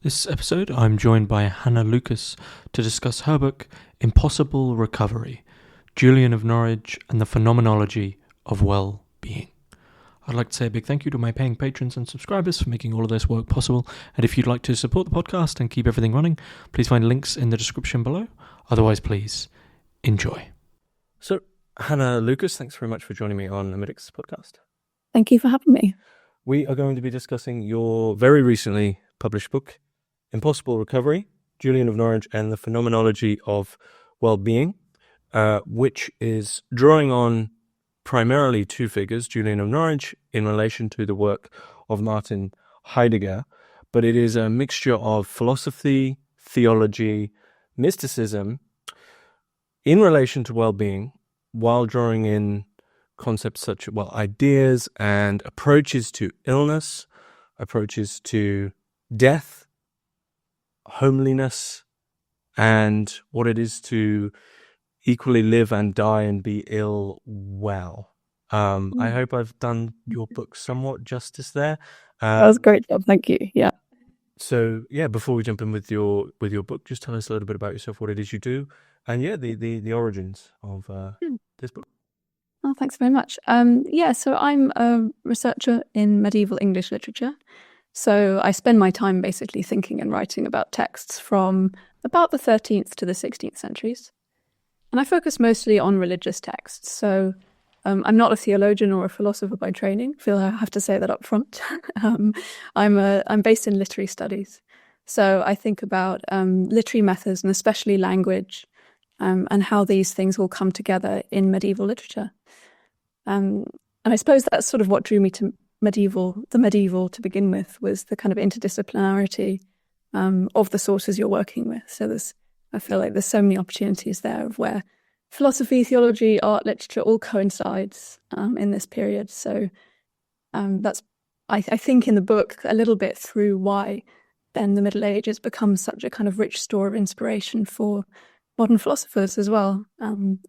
This episode, I'm joined by Hannah Lucas to discuss her book, Impossible Recovery, Julian of Norwich and the Phenomenology of Well-being. I'd like to say a big thank you to my paying patrons and subscribers for making all of this work possible, and if you'd like to support the podcast and keep everything running, please find links in the description below. Otherwise, please enjoy. So, Hannah Lucas, thanks very much for joining me on the Hermitix podcast. Thank you for having me. We are going to be discussing your very recently published book, Impossible Recovery, Julian of Norwich and the Phenomenology of Wellbeing, which is drawing on primarily two figures, Julian of Norwich in relation to the work of Martin Heidegger, but it is a mixture of philosophy, theology, mysticism in relation to well-being, while drawing in concepts such as, ideas and approaches to illness, approaches to death, homeliness, and what it is to equally live and die and be ill well. I hope I've done your book somewhat justice there. That was a great job, thank you. Yeah. So before we jump in with your book, just tell us a little bit about yourself, what it is you do, and the origins of this book. Oh, thanks very much. So I'm a researcher in medieval English literature. So I spend my time basically thinking and writing about texts from about the 13th to the 16th centuries. And I focus mostly on religious texts. So I'm not a theologian or a philosopher by training. I feel I have to say that up front. I'm based in literary studies. So I think about literary methods and especially language and how these things all come together in medieval literature. And I suppose that's sort of what drew me to the medieval to begin with, was the kind of interdisciplinarity of the sources you're working with. So I feel like there's so many opportunities there of where philosophy, theology, art, literature all coincides in this period. So that's, I think in the book a little bit through why then the Middle Ages becomes such a kind of rich store of inspiration for modern philosophers as well.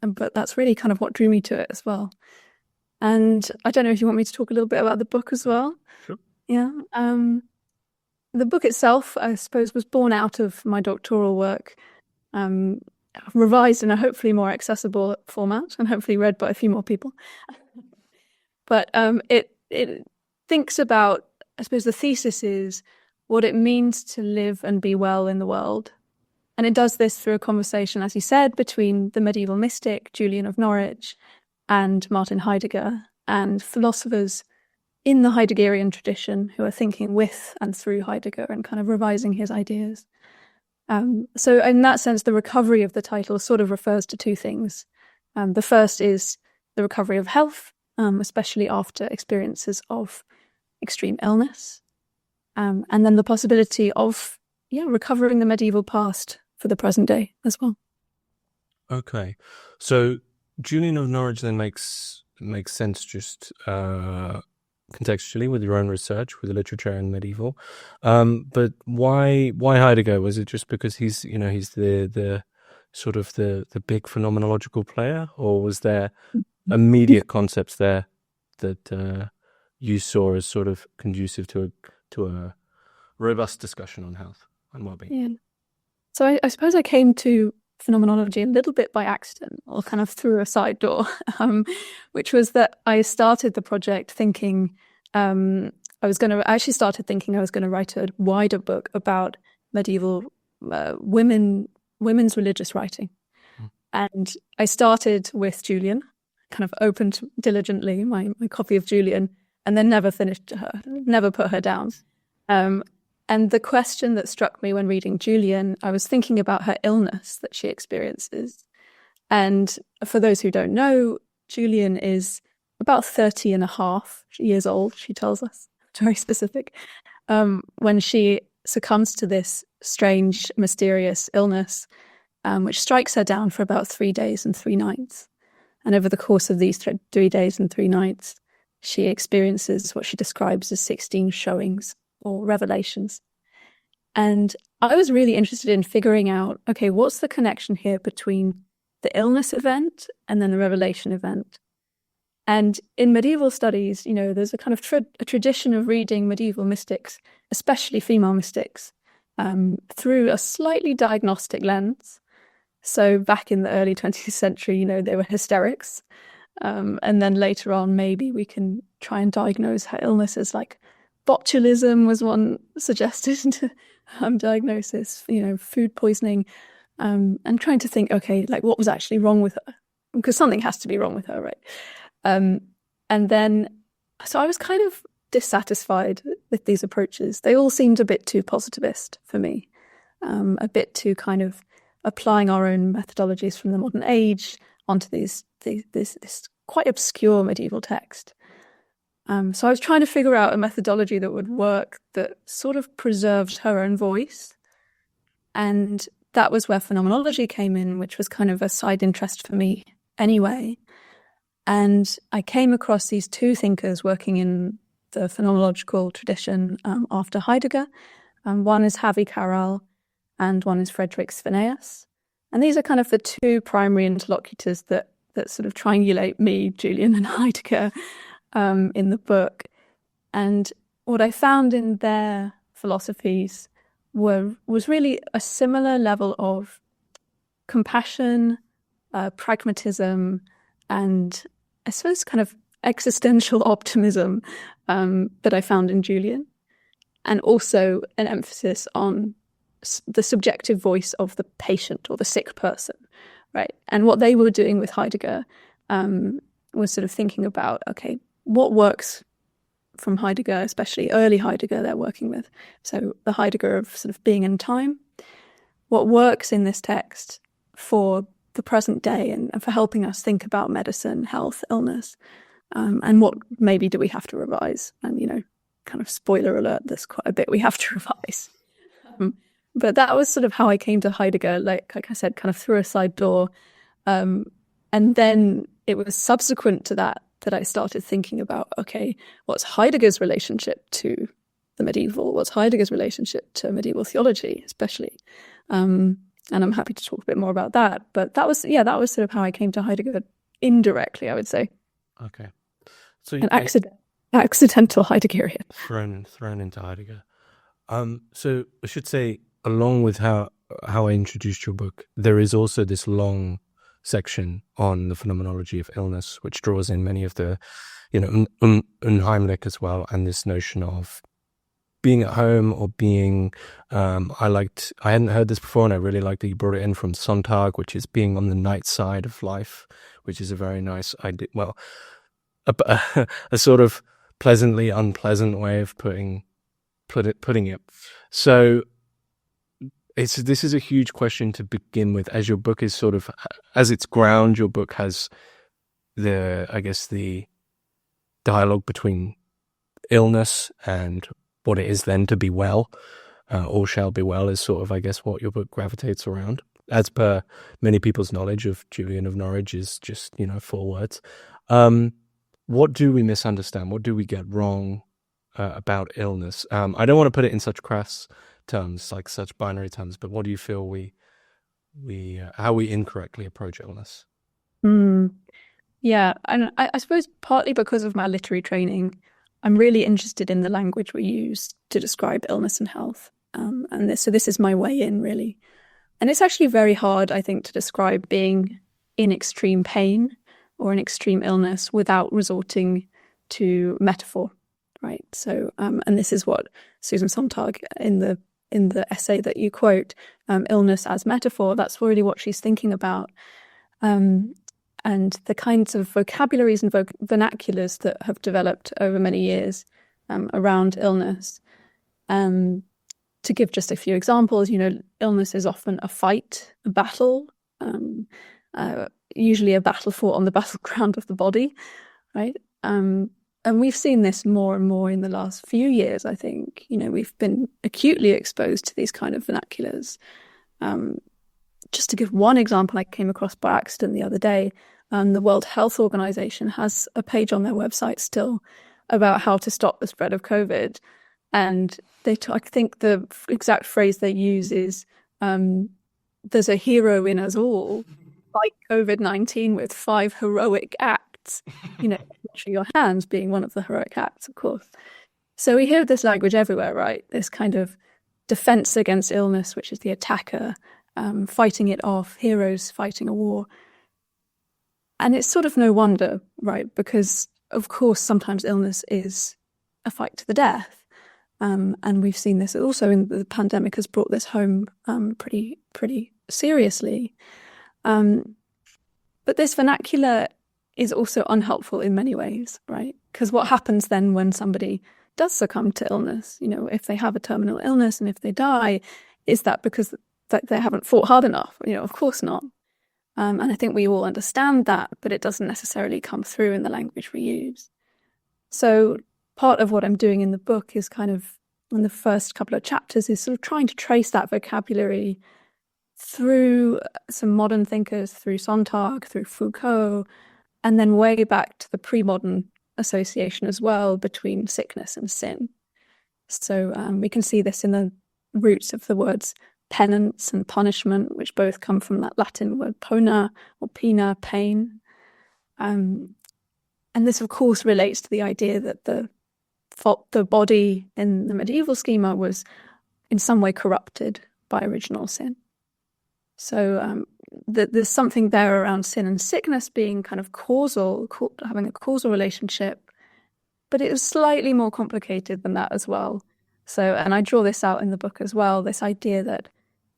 But that's really kind of what drew me to it as well. And I don't know if you want me to talk a little bit about the book as well. Sure. Yeah. The book itself, I suppose, was born out of my doctoral work, revised in a hopefully more accessible format and hopefully read by a few more people. But it thinks about, I suppose the thesis is what it means to live and be well in the world. And it does this through a conversation, as you said, between the medieval mystic, Julian of Norwich, and Martin Heidegger, and philosophers in the Heideggerian tradition who are thinking with and through Heidegger and kind of revising his ideas. So in that sense, the recovery of the title sort of refers to two things. The first is the recovery of health, especially after experiences of extreme illness, and then the possibility of recovering the medieval past for the present day as well. Okay, so Julian of Norwich then makes sense just contextually with your own research with the literature and medieval, but why Heidegger? Was it just because he's the sort of the big phenomenological player, or was there immediate concepts there that you saw as sort of conducive to a robust discussion on health and well-being? Yeah. So I suppose I came to phenomenology a little bit by accident, or kind of through a side door, which was that I started the project thinking I was going to write a wider book about medieval women's religious writing. And I started with Julian, kind of opened diligently my copy of Julian, and then never put her down. And the question that struck me when reading Julian, I was thinking about her illness that she experiences. And for those who don't know, Julian is about 30 and a half years old, she tells us, very specific, when she succumbs to this strange, mysterious illness, which strikes her down for about 3 days and 3 nights. And over the course of these 3 days and 3 nights, she experiences what she describes as 16 showings or revelations. And I was really interested in figuring out, okay, what's the connection here between the illness event and then the revelation event? And in medieval studies, there's a kind of a tradition of reading medieval mystics, especially female mystics, through a slightly diagnostic lens. So back in the early 20th century, they were hysterics. And then later on, maybe we can try and diagnose her illnesses, like botulism was one suggested diagnosis, food poisoning, and trying to think, okay, like what was actually wrong with her? Because something has to be wrong with her, right? And then, so I was kind of dissatisfied with these approaches. They all seemed a bit too positivist for me, a bit too kind of applying our own methodologies from the modern age onto this quite obscure medieval text. So I was trying to figure out a methodology that would work, that sort of preserved her own voice. And that was where phenomenology came in, which was kind of a side interest for me anyway. And I came across these two thinkers working in the phenomenological tradition after Heidegger. One is Havi Caral and one is Frederick Svenneus. And these are kind of the two primary interlocutors that sort of triangulate me, Julian, and Heidegger in the book. And what I found in their philosophies was really a similar level of compassion, pragmatism, and I suppose kind of existential optimism that I found in Julian, and also an emphasis on the subjective voice of the patient or the sick person, right? And what they were doing with Heidegger was sort of thinking about, okay, what works from Heidegger, especially early Heidegger they're working with. So the Heidegger of sort of being in time, what works in this text for the present day and for helping us think about medicine, health, illness, and what maybe do we have to revise? And, kind of spoiler alert, there's quite a bit we have to revise. But that was sort of how I came to Heidegger, like I said, kind of through a side door. And then it was subsequent to that I started thinking about, okay, what's Heidegger's relationship to the medieval? What's Heidegger's relationship to medieval theology, especially? And I'm happy to talk a bit more about that. But that was sort of how I came to Heidegger indirectly, I would say. Okay. So an accidental Heideggerian. Thrown into Heidegger. So I should say, along with how I introduced your book, there is also this long section on the phenomenology of illness, which draws in many of the, Heimlich as well, and this notion of being at home or being, I hadn't heard this before, and I really liked that you brought it in from Sonntag, which is being on the night side of life, which is a very nice idea. Well, a sort of pleasantly unpleasant way of putting it. So this is a huge question to begin with, as your book is sort of, as its ground, your book has the dialogue between illness and what it is then to be well. All shall be well is sort of, I guess, what your book gravitates around. As per many people's knowledge of Julian of Norwich is just, 4 words. What do we misunderstand? What do we get wrong about illness? I don't want to put it in such crass terms, like such binary terms, but what do you feel how we incorrectly approach illness? Yeah, and I suppose partly because of my literary training, I'm really interested in the language we use to describe illness and health. So this is my way in, really. And it's actually very hard, I think, to describe being in extreme pain or an extreme illness without resorting to metaphor, right? So, and this is what Susan Sontag in the essay that you quote, illness as metaphor, that's really what she's thinking about. And the kinds of vocabularies and vernaculars that have developed over many years around illness. To give just a few examples, illness is often a fight, a battle, usually a battle fought on the battleground of the body, right? And we've seen this more and more in the last few years, I think. We've been acutely exposed to these kind of vernaculars. Just to give one example I came across by accident the other day, the World Health Organization has a page on their website still about how to stop the spread of COVID. And I think the exact phrase they use is, there's a hero in us all, fight COVID-19 with 5 heroic acts. Washing your hands being one of the heroic acts, of course. So we hear this language everywhere, right? This kind of defense against illness, which is the attacker, fighting it off, heroes fighting a war. And it's sort of no wonder, right? Because, of course, sometimes illness is a fight to the death. And we've seen this also in the pandemic has brought this home pretty seriously. But this vernacular is also unhelpful in many ways, right? Because what happens then when somebody does succumb to illness, if they have a terminal illness and if they die, is that because they haven't fought hard enough? Of course not. And I think we all understand that, but it doesn't necessarily come through in the language we use. So part of what I'm doing in the book is kind of, in the first couple of chapters, is sort of trying to trace that vocabulary through some modern thinkers, through Sontag, through Foucault, and then way back to the pre-modern association as well between sickness and sin. So we can see this in the roots of the words penance and punishment, which both come from that Latin word pona or pena, pain. And this, of course, relates to the idea that the body in the medieval schema was in some way corrupted by original sin. So there's something there around sin and sickness being kind of causal, having a causal relationship, but it was slightly more complicated than that as well. So, and I draw this out in the book as well, this idea that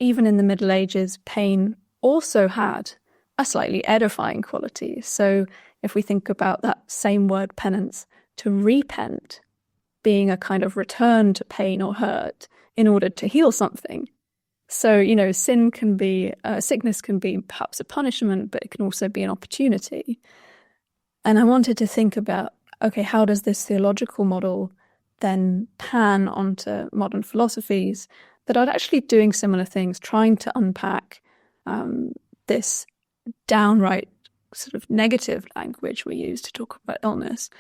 even in the Middle Ages, pain also had a slightly edifying quality. So if we think about that same word penance, to repent being a kind of return to pain or hurt in order to heal something. So, sin can be, sickness can be perhaps a punishment, but it can also be an opportunity. And I wanted to think about, okay, how does this theological model then pan onto modern philosophies that are actually doing similar things, trying to unpack this downright sort of negative language we use to talk about illness,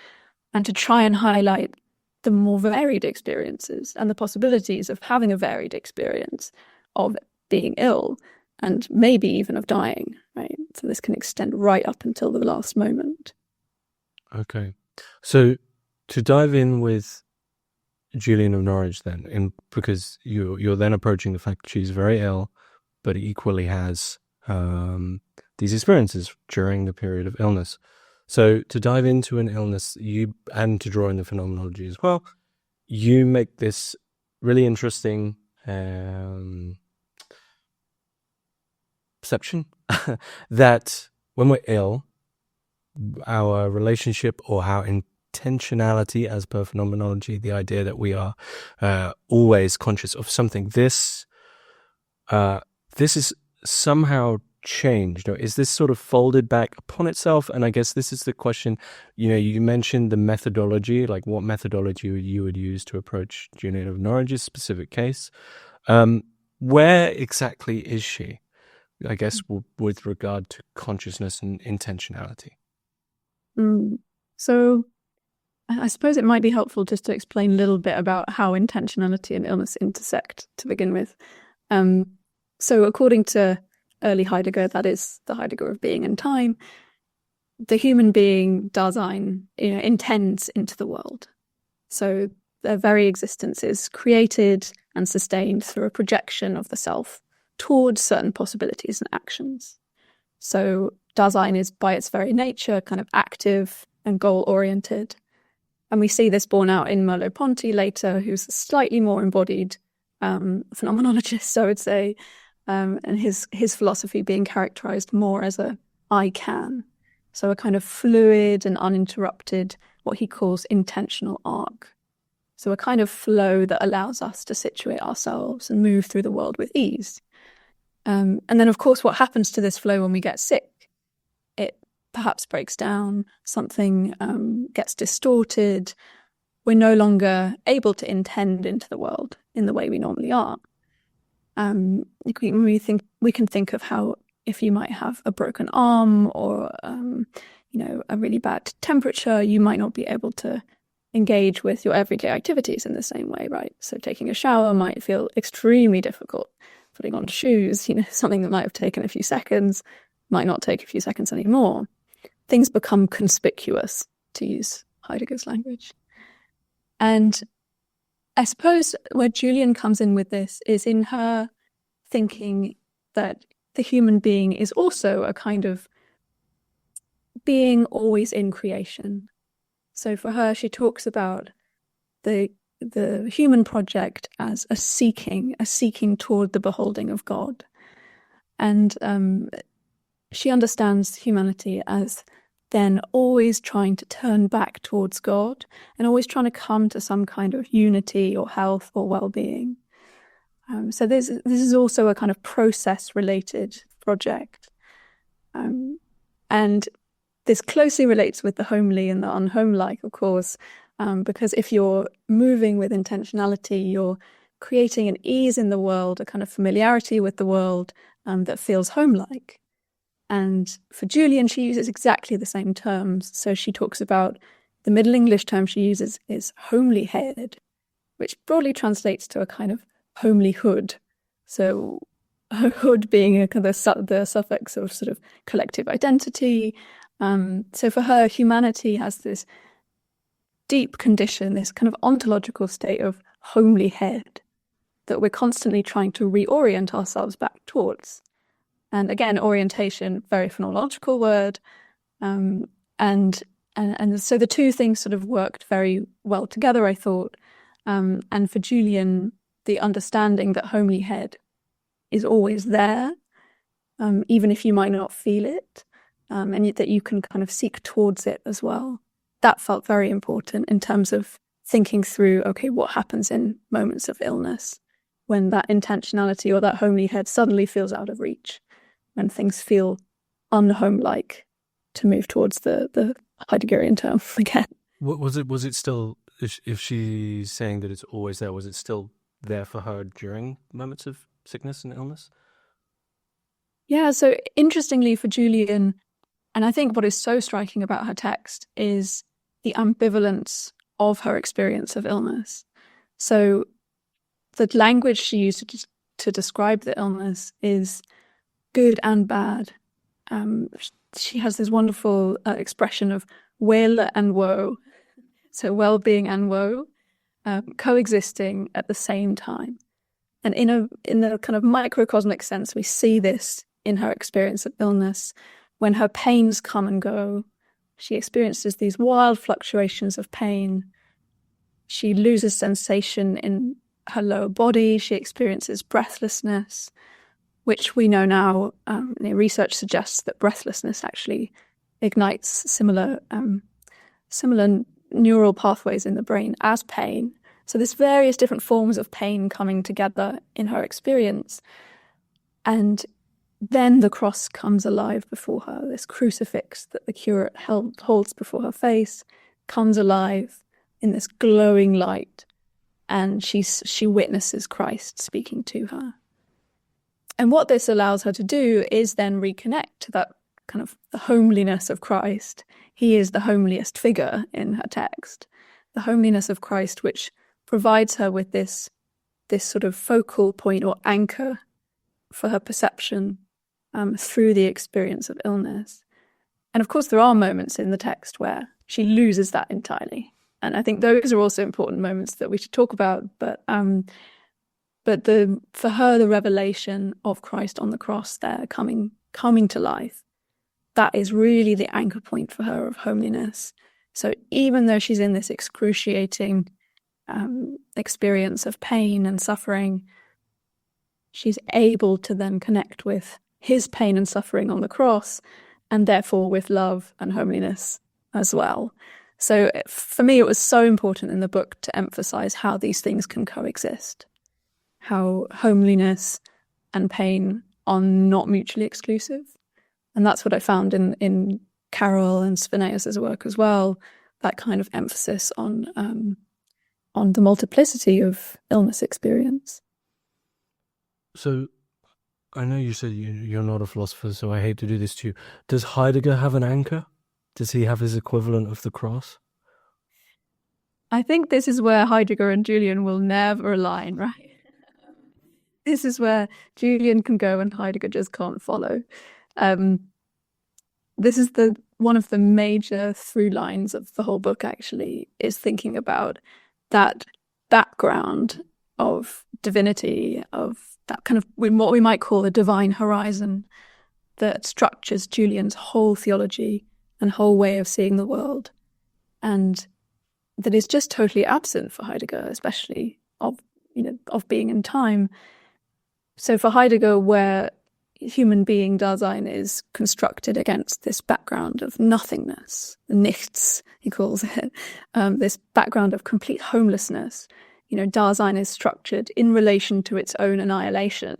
and to try and highlight the more varied experiences and the possibilities of having a varied experience of being ill and maybe even of dying, right? So this can extend right up until the last moment. Okay. So to dive in with Julian of Norwich then, because you're then approaching the fact that she's very ill, but equally has these experiences during the period of illness. So to dive into an illness, and to draw in the phenomenology as well, you make this really interesting perception that when we're ill, our relationship or our intentionality, as per phenomenology, the idea that we are always conscious of something, this is somehow changed, or is this sort of folded back upon itself? And I guess this is the question. You mentioned the methodology, like what methodology you would use to approach Julian of Norwich's specific case. Where exactly is she, I guess, with regard to consciousness and intentionality? So I suppose it might be helpful just to explain a little bit about how intentionality and illness intersect to begin with. So according to early Heidegger, that is the Heidegger of being and time, the human being, Dasein, intends into the world. So their very existence is created and sustained through a projection of the self towards certain possibilities and actions. So Dasein is by its very nature kind of active and goal-oriented. And we see this borne out in Merleau-Ponty later, who's a slightly more embodied phenomenologist, I would say, and his philosophy being characterized more as a I can. So a kind of fluid and uninterrupted, what he calls intentional arc. So a kind of flow that allows us to situate ourselves and move through the world with ease. And then, of course, what happens to this flow when we get sick? It perhaps breaks down, something gets distorted. We're no longer able to intend into the world in the way we normally are. We can think of how if you might have a broken arm or a really bad temperature, you might not be able to engage with your everyday activities in the same way, right? So taking a shower might feel extremely difficult. Putting on shoes, something that might have taken a few seconds, might not take a few seconds anymore. Things become conspicuous, to use Heidegger's language. And I suppose where Julian comes in with this is in her thinking that the human being is also a kind of being always in creation. So for her, she talks about the human project as a seeking toward the beholding of God. And she understands humanity as then always trying to turn back towards God and always trying to come to some kind of unity or health or well-being. So this is also a kind of process-related project. And this closely relates with the homely and the unhomelike, of course, because if you're moving with intentionality, you're creating an ease in the world, a kind of familiarity with the world that feels homelike. And for Julian, she uses exactly the same terms. So she talks about the Middle English term she uses is homelihead, which broadly translates to a kind of homelyhood. So hood being a kind of the suffix of sort of collective identity. So for her, humanity has this deep condition, this kind of ontological state of homelihead that we're constantly trying to reorient ourselves back towards. And again, orientation, very phonological word. And so the two things sort of worked very well together, I thought. And for Julian, the understanding that homelihead is always there, even if you might not feel it, and that you can kind of seek towards it as well. That felt very important in terms of thinking through, okay, what happens in moments of illness when that intentionality or that homelihead suddenly feels out of reach, when things feel unhomelike, to move towards the Heideggerian term again. Was it still, if she's saying that it's always there, was it still there for her during moments of sickness and illness? Yeah, so interestingly for Julian, and I think what is so striking about her text is the ambivalence of her experience of illness. So the language she used to describe the illness is good and bad. She has this wonderful expression of weal and woe, so well-being and woe, coexisting at the same time. And in a kind of microcosmic sense, we see this in her experience of illness. When her pains come and go, she experiences these wild fluctuations of pain. She loses sensation in her lower body. She experiences breathlessness, which we know now, research suggests that breathlessness actually ignites similar neural pathways in the brain as pain. So there's various different forms of pain coming together in her experience. And then the cross comes alive before her. This crucifix that the curate holds before her face comes alive in this glowing light, and she witnesses Christ speaking to her. And what this allows her to do is then reconnect to that kind of the homeliness of Christ. He is the homeliest figure in her text. The homeliness of Christ, which provides her with this sort of focal point or anchor for her perception through the experience of illness. And of course, there are moments in the text where she loses that entirely. And I think those are also important moments that we should talk about. But for her, the revelation of Christ on the cross there, coming to life, that is really the anchor point for her of homeliness. So even though she's in this excruciating experience of pain and suffering, she's able to then connect with his pain and suffering on the cross, and therefore with love and homeliness as well. So for me, it was so important in the book to emphasize how these things can coexist, how homeliness and pain are not mutually exclusive. And that's what I found in Carol and Svenæus' work as well, that kind of emphasis on the multiplicity of illness experience. So I know you said you're not a philosopher, so I hate to do this to you. Does Heidegger have an anchor? Does he have his equivalent of the cross? I think this is where Heidegger and Julian will never align, right? This is where Julian can go and Heidegger just can't follow. This is one of the major through lines of the whole book, actually, is thinking about that background of divinity, of that kind of what we might call a divine horizon that structures Julian's whole theology and whole way of seeing the world, and that is just totally absent for Heidegger, especially of being in time. So for Heidegger, where human being Dasein is constructed against this background of nothingness, nichts, he calls it, this background of complete homelessness, Dasein is structured in relation to its own annihilation,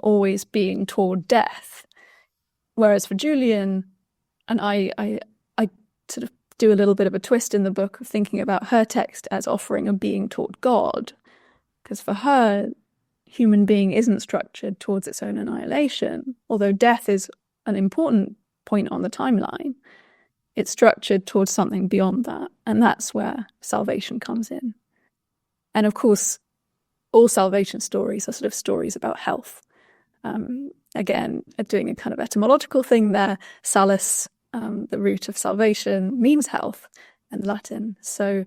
always being toward death. Whereas for Julian, and I sort of do a little bit of a twist in the book of thinking about her text as offering a being toward God, because for her, human being isn't structured towards its own annihilation, although death is an important point on the timeline. It's structured towards something beyond that, and that's where salvation comes in. And of course, all salvation stories are sort of stories about health. Again, doing a kind of etymological thing there, salus, the root of salvation, means health in Latin. So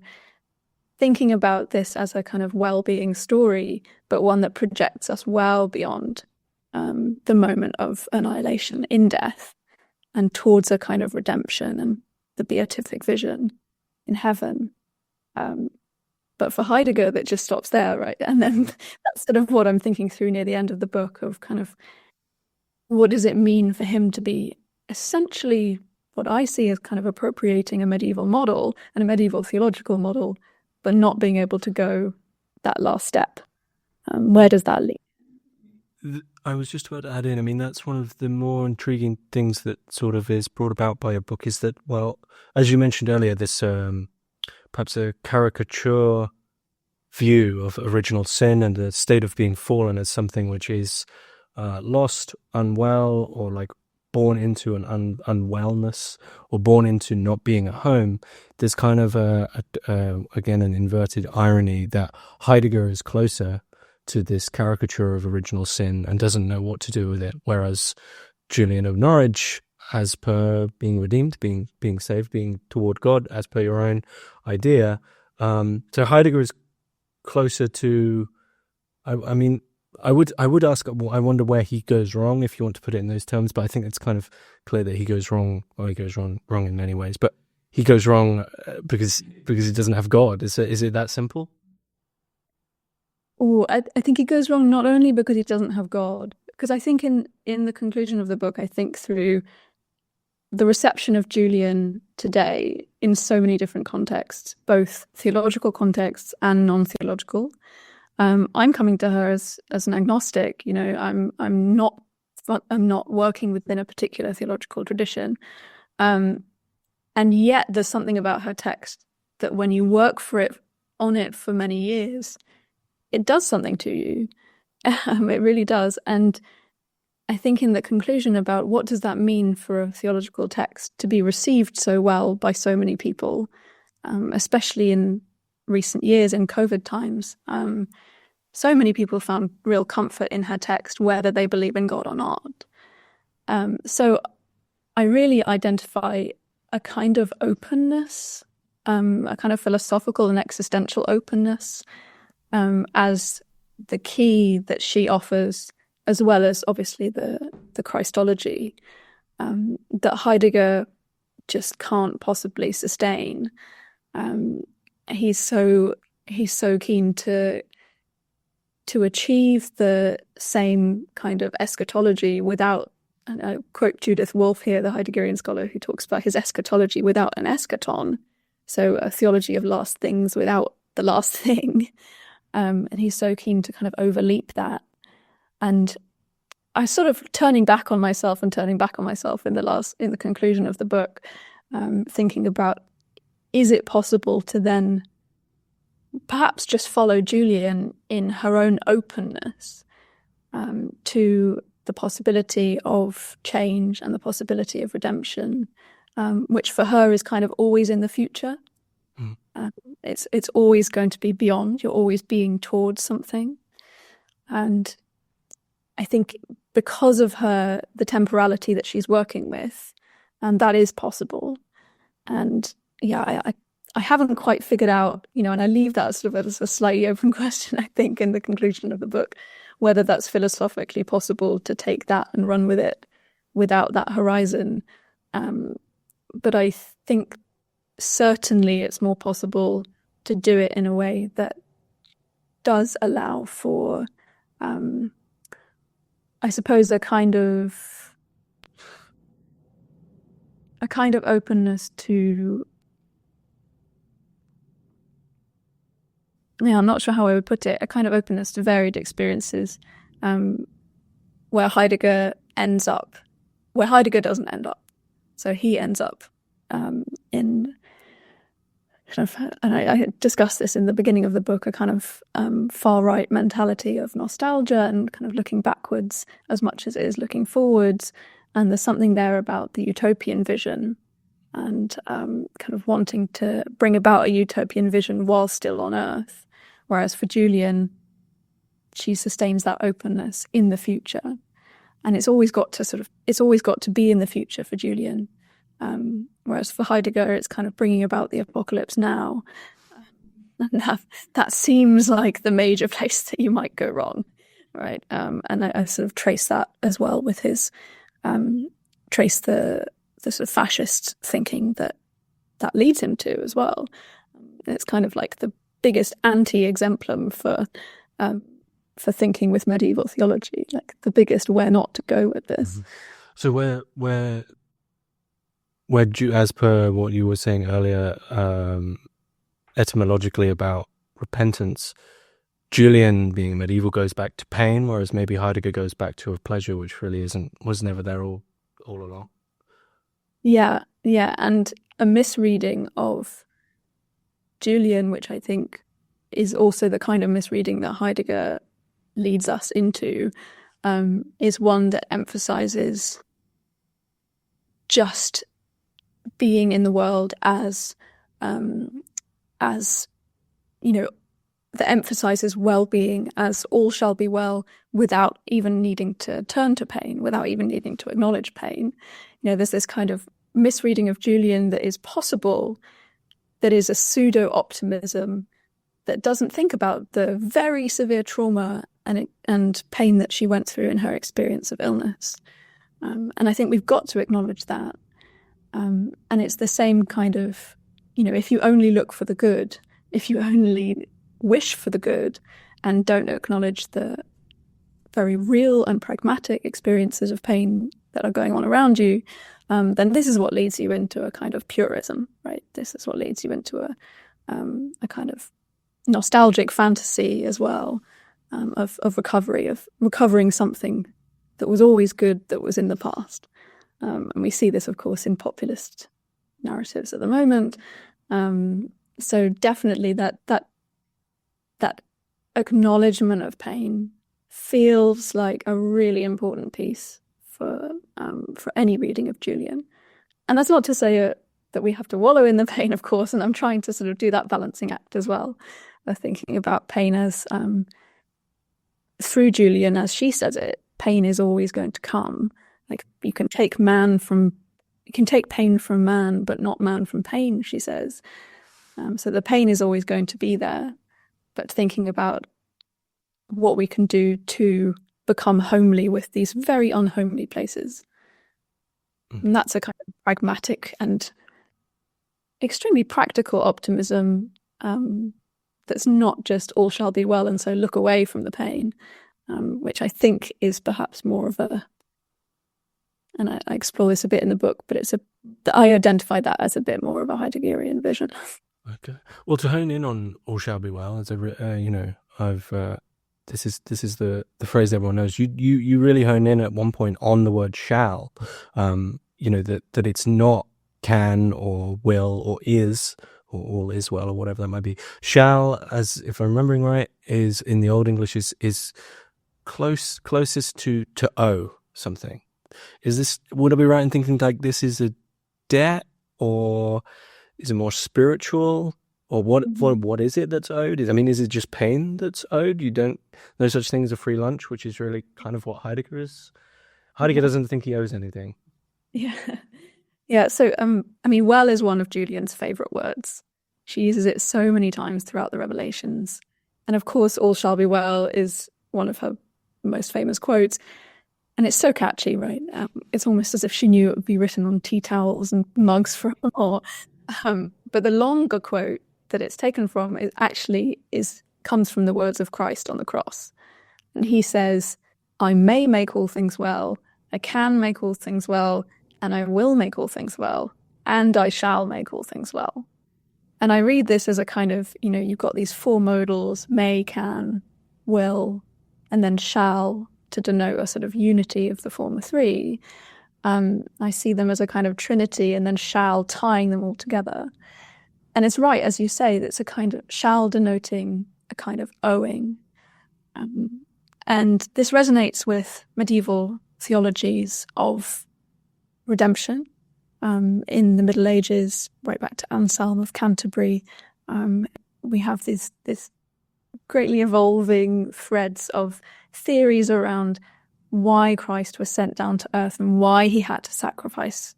thinking about this as a kind of well-being story, but one that projects us well beyond the moment of annihilation in death and towards a kind of redemption and the beatific vision in heaven. But for Heidegger, that just stops there, right? And then that's sort of what I'm thinking through near the end of the book of kind of what does it mean for him to be essentially what I see as kind of appropriating a medieval model and a medieval theological model, but not being able to go that last step. Where does that lead? I was just about to add in, I mean, that's one of the more intriguing things that sort of is brought about by your book is that, well, as you mentioned earlier, this perhaps a caricature view of original sin and the state of being fallen as something which is lost, unwell, or like born into an unwellness or born into not being at home. There's kind of again an inverted irony that Heidegger is closer to this caricature of original sin and doesn't know what to do with it, whereas Julian of Norwich, as per being redeemed, being saved, being toward God, as per your own idea. So Heidegger is closer to. I mean, I would ask. I wonder where he goes wrong, if you want to put it in those terms. But I think it's kind of clear that he goes wrong. Well, he goes wrong in many ways, but he goes wrong because he doesn't have God. Is it that simple? Oh, I think he goes wrong not only because he doesn't have God, because I think in the conclusion of the book, I think through the reception of Julian today in so many different contexts, both theological contexts and non-theological. I'm coming to her as an agnostic. I'm not working within a particular theological tradition, and yet there's something about her text that when you work on it for many years, it does something to you. It really does. And I think in the conclusion about what does that mean for a theological text to be received so well by so many people, especially in recent years in COVID times, so many people found real comfort in her text, whether they believe in God or not. So I really identify a kind of openness, a kind of philosophical and existential openness, as the key that she offers, as well as obviously the Christology that Heidegger just can't possibly sustain. He's so keen to achieve the same kind of eschatology without, and I quote Judith Wolff here, the Heideggerian scholar, who talks about his eschatology without an eschaton, so a theology of last things without the last thing. And he's so keen to kind of overleap that. And I sort of turning back on myself in the conclusion of the book, thinking about, is it possible to then perhaps just follow Julian in her own openness to the possibility of change and the possibility of redemption, which for her is kind of always in the future. It's always going to be beyond. You're always being towards something. And I think because of the temporality that she's working with, and that is possible. And yeah, haven't quite figured out, and I leave that sort of as a slightly open question, I think, in the conclusion of the book, whether that's philosophically possible to take that and run with it without that horizon. But I think certainly it's more possible to do it in a way that does allow for, I suppose, a kind of openness to, I'm not sure how I would put it, a kind of openness to varied experiences, where Heidegger doesn't end up. So he ends up in kind of, and I discussed this in the beginning of the book, a kind of far-right mentality of nostalgia and kind of looking backwards as much as it is looking forwards. And there's something there about the utopian vision and kind of wanting to bring about a utopian vision while still on Earth. Whereas for Julian, she sustains that openness in the future. And it's always got to be in the future for Julian. Whereas for Heidegger, it's kind of bringing about the apocalypse now. And that seems like the major place that you might go wrong, right? And I sort of trace that as well with his, trace the sort of fascist thinking that leads him to as well. It's kind of like the biggest anti-exemplum for thinking with medieval theology, like the biggest where not to go with this. Mm-hmm. So where as per what you were saying earlier, etymologically about repentance, Julian being medieval goes back to pain, whereas maybe Heidegger goes back to a pleasure which really was never there all along. Yeah, and a misreading of Julian, which I think is also the kind of misreading that Heidegger leads us into, is one that emphasizes just being in the world as that emphasizes well-being as all shall be well without even needing to turn to pain, without even needing to acknowledge pain. There's this kind of misreading of Julian that is possible, that is a pseudo-optimism that doesn't think about the very severe trauma and pain that she went through in her experience of illness. And I think we've got to acknowledge that. And it's the same kind of, if you only look for the good, if you only wish for the good and don't acknowledge the very real and pragmatic experiences of pain that are going on around you, then this is what leads you into a kind of purism, right? This is what leads you into a kind of nostalgic fantasy as well, of recovery, of recovering something that was always good that was in the past. And we see this, of course, in populist narratives at the moment. So definitely that acknowledgement of pain feels like a really important piece for any reading of Julian. And that's not to say that we have to wallow in the pain, of course, and I'm trying to sort of do that balancing act as well, of thinking about pain as, through Julian, as she says it, pain is always going to come. Like, you can take pain from man, but not man from pain, she says. So the pain is always going to be there, but thinking about what we can do to become homely with these very unhomely places. And that's a kind of pragmatic and extremely practical optimism, that's not just all shall be well and so look away from the pain, which I think is perhaps more of and I explore this a bit in the book, but I identify that as a bit more of a Heideggerian vision. Okay. Well, to hone in on all shall be well, as this is the phrase everyone knows. You really hone in at one point on the word shall, that it's not can or will or is or all is well or whatever that might be. Shall, as if I'm remembering right, is in the Old English is closest to owe something. Would I be right in thinking like this is a debt, or is it more spiritual, or what is it that's owed? Is it just pain that's owed? No such thing as a free lunch, which is really kind of what Heidegger is. Heidegger doesn't think he owes anything. Yeah. So well is one of Julian's favorite words. She uses it so many times throughout the Revelations. And of course, all shall be well is one of her most famous quotes. And it's so catchy, right? It's almost as if she knew it would be written on tea towels and mugs forevermore. But the longer quote that it's taken from comes from the words of Christ on the cross. And he says, I may make all things well, I can make all things well, and I will make all things well, and I shall make all things well. And I read this as a kind of, you've got these four modals, may, can, will, and then shall, to denote a sort of unity of the former three. I see them as a kind of trinity, and then shall tying them all together. And it's right, as you say, that's a kind of shall denoting a kind of owing. And this resonates with medieval theologies of redemption. In the Middle Ages, right back to Anselm of Canterbury, we have this greatly evolving threads of theories around why Christ was sent down to earth and why he had to sacrifice,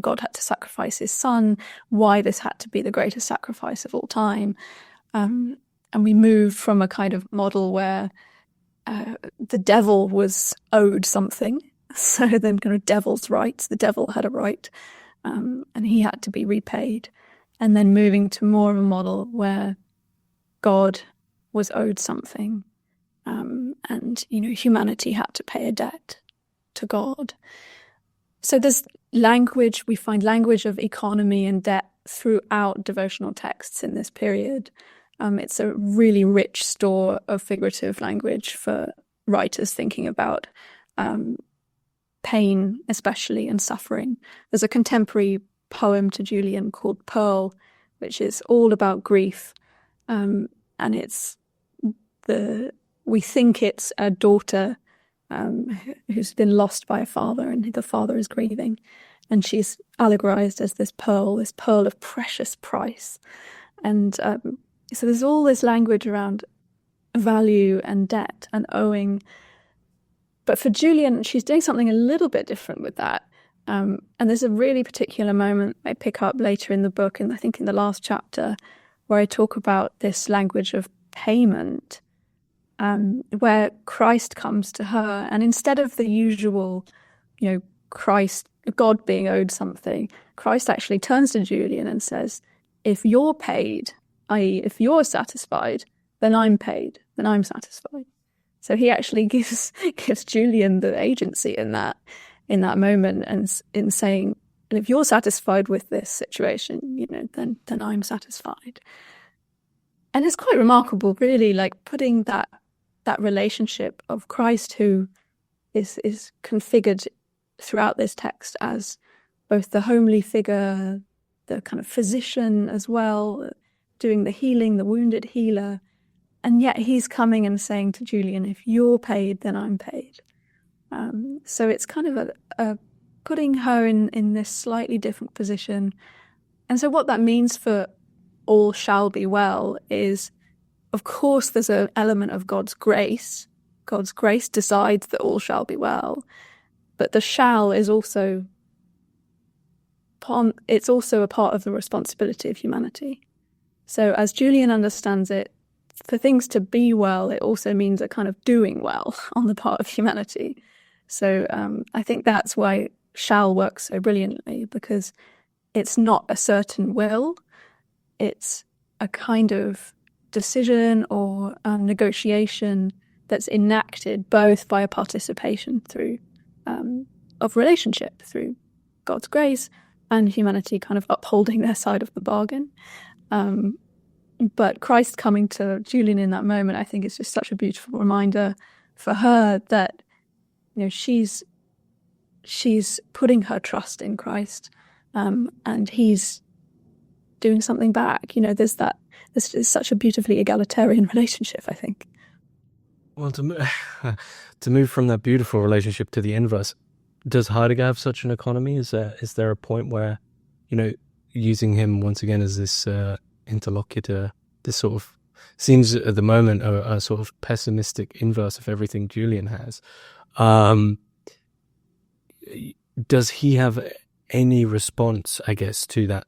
God had to sacrifice his son, why this had to be the greatest sacrifice of all time. And we moved from a kind of model where the devil was owed something. So then kind of devil's rights, the devil had a right, and he had to be repaid. And then moving to more of a model where God was owed something, and humanity had to pay a debt to God. So there's language, we find language of economy and debt throughout devotional texts in this period. It's a really rich store of figurative language for writers thinking about pain, especially, and suffering. There's a contemporary poem to Julian called Pearl, which is all about grief. And we think it's a daughter who's been lost by a father, and the father is grieving. And she's allegorized as this pearl of precious price. And so there's all this language around value and debt and owing. But for Julian, she's doing something a little bit different with that. And there's a really particular moment I pick up later in the book, and I think in the last chapter, where I talk about this language of payment, where Christ comes to her, and instead of the usual, God being owed something, Christ actually turns to Julian and says, if you're paid, i.e. if you're satisfied, then I'm paid, then I'm satisfied. So he actually gives Julian the agency in that moment, and in saying, and if you're satisfied with this situation, then I'm satisfied. And it's quite remarkable, really, like putting that relationship of Christ, who is configured throughout this text as both the homely figure, the kind of physician as well, doing the healing, the wounded healer. And yet he's coming and saying to Julian, if you're paid, then I'm paid. So it's kind of a putting her in this slightly different position. And so what that means for all shall be well is, of course, there's an element of God's grace. God's grace decides that all shall be well. But the shall is also a part of the responsibility of humanity. So as Julian understands it, for things to be well, it also means a kind of doing well on the part of humanity. So I think that's why shall works so brilliantly, because it's not a certain will. It's a kind of decision or negotiation that's enacted both by a participation through of relationship, through God's grace and humanity kind of upholding their side of the bargain. But Christ coming to Julian in that moment, I think, is just such a beautiful reminder for her that, she's putting her trust in Christ, and he's doing something back. This is such a beautifully egalitarian relationship, I think. Well, to move from that beautiful relationship to the inverse, does Heidegger have such an economy? Is there a point where, using him once again as this interlocutor, this sort of seems at the moment a sort of pessimistic inverse of everything Julian has. Does he have any response, I guess, to that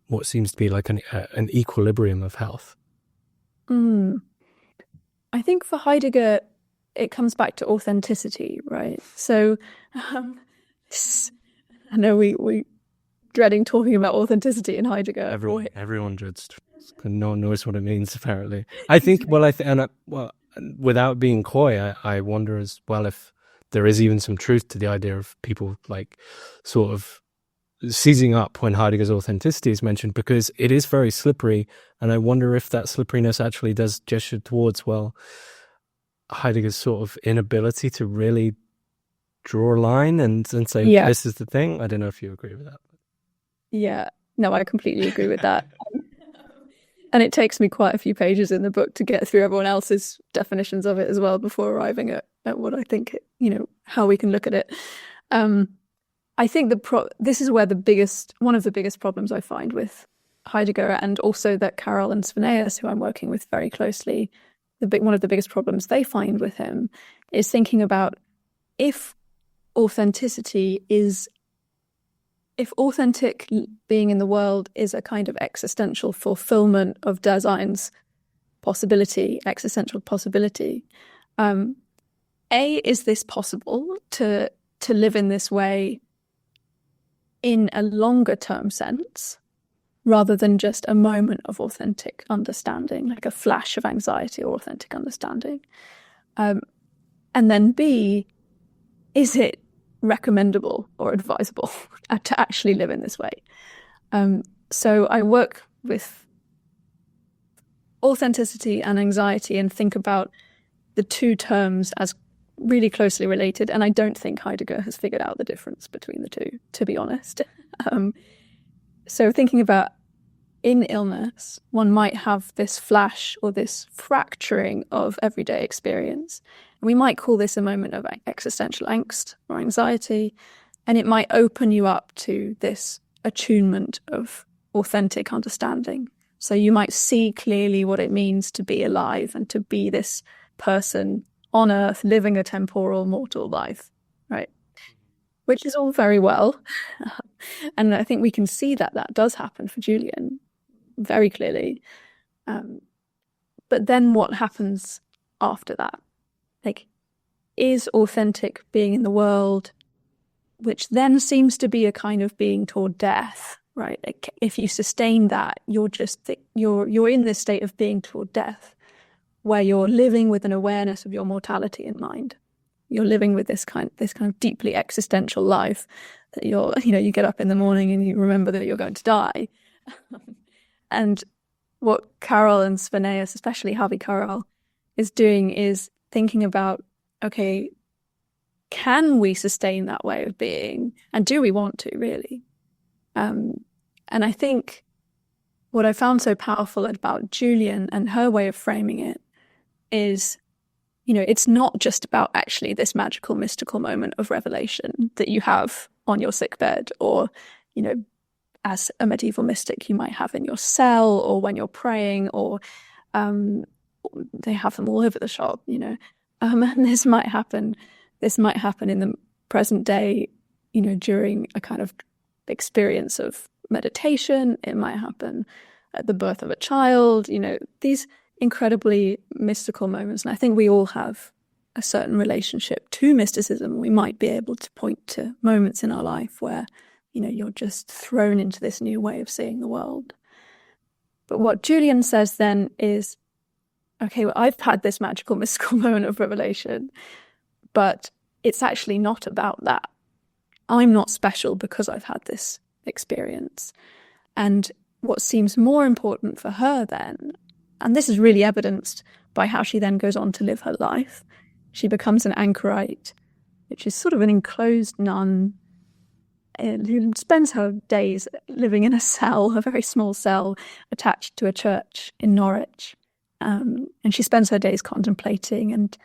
what seems to be like an equilibrium of health? I think for Heidegger, it comes back to authenticity, right? So I know we dreading talking about authenticity in Heidegger. Everyone dreads, and no one knows what it means, apparently. I think, without being coy, I wonder as well if there is even some truth to the idea of people like sort of seizing up when Heidegger's authenticity is mentioned, because it is very slippery, and I wonder if that slipperiness actually does gesture towards, well, Heidegger's sort of inability to really draw a line and say, this is the thing. I don't know if you agree with that. Yeah, no, I completely agree with that. And it takes me quite a few pages in the book to get through everyone else's definitions of it as well before arriving at what I think, how we can look at it. I think this is where one of the biggest problems I find with Heidegger, and also that Carol and Sveneas, who I'm working with very closely, one of the biggest problems they find with him is thinking about if authentic being in the world is a kind of existential fulfillment of Dasein's existential possibility. Is this possible to live in this way in a longer term sense, rather than just a moment of authentic understanding, like a flash of anxiety or authentic understanding? And then B, is it recommendable or advisable to actually live in this way? So I work with authenticity and anxiety and think about the two terms as really closely related, and I don't think Heidegger has figured out the difference between the two, to be honest. So thinking about in illness, one might have this flash or this fracturing of everyday experience. We might call this a moment of existential angst or anxiety, and it might open you up to this attunement of authentic understanding. So you might see clearly what it means to be alive and to be this person on earth living a temporal mortal life, right? Which is all very well. And I think we can see that does happen for Julian very clearly. But then what happens after that? Like, is authentic being in the world, which then seems to be a kind of being toward death, right? Like, if you sustain that, you're in this state of being toward death, where you're living with an awareness of your mortality in mind. You're living with this kind of deeply existential life that you get up in the morning and you remember that you're going to die. And what Carol and Sveneas, especially Harvey Carol, is doing is thinking about, okay, can we sustain that way of being? And do we want to, really? And I think what I found so powerful about Julian and her way of framing it is, it's not just about actually this magical, mystical moment of revelation that you have on your sickbed, or, as a medieval mystic, you might have in your cell, or when you're praying, or they have them all over the shop, and this might happen in the present day, during a kind of experience of meditation. It might happen at the birth of a child, these incredibly mystical moments. And I think we all have a certain relationship to mysticism. We might be able to point to moments in our life where, you're just thrown into this new way of seeing the world. But what Julian says then is, okay, well, I've had this magical, mystical moment of revelation, but it's actually not about that. I'm not special because I've had this experience. And what seems more important for her then, and this is really evidenced by how she then goes on to live her life. She becomes an anchorite, which is sort of an enclosed nun who spends her days living in a cell, a very small cell, attached to a church in Norwich. And she spends her days contemplating, and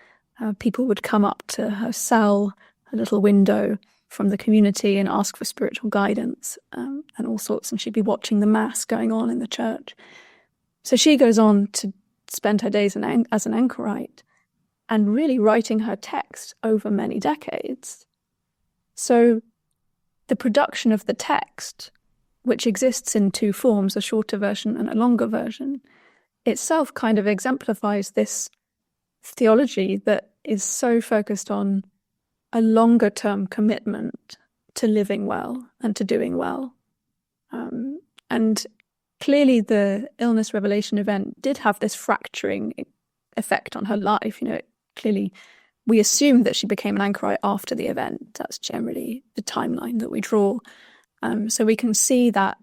people would come up to her cell, her little window, from the community and ask for spiritual guidance and all sorts, and she'd be watching the mass going on in the church. So she goes on to spend her days as an anchorite and really writing her text over many decades. So the production of the text which exists in two forms, a shorter version and a longer version, itself kind of exemplifies this theology that is so focused on a longer term commitment to living well and to doing well. And clearly the illness revelation event did have this fracturing effect on her life. Clearly we assume that she became an anchorite after the event. That's generally the timeline that we draw. So we can see that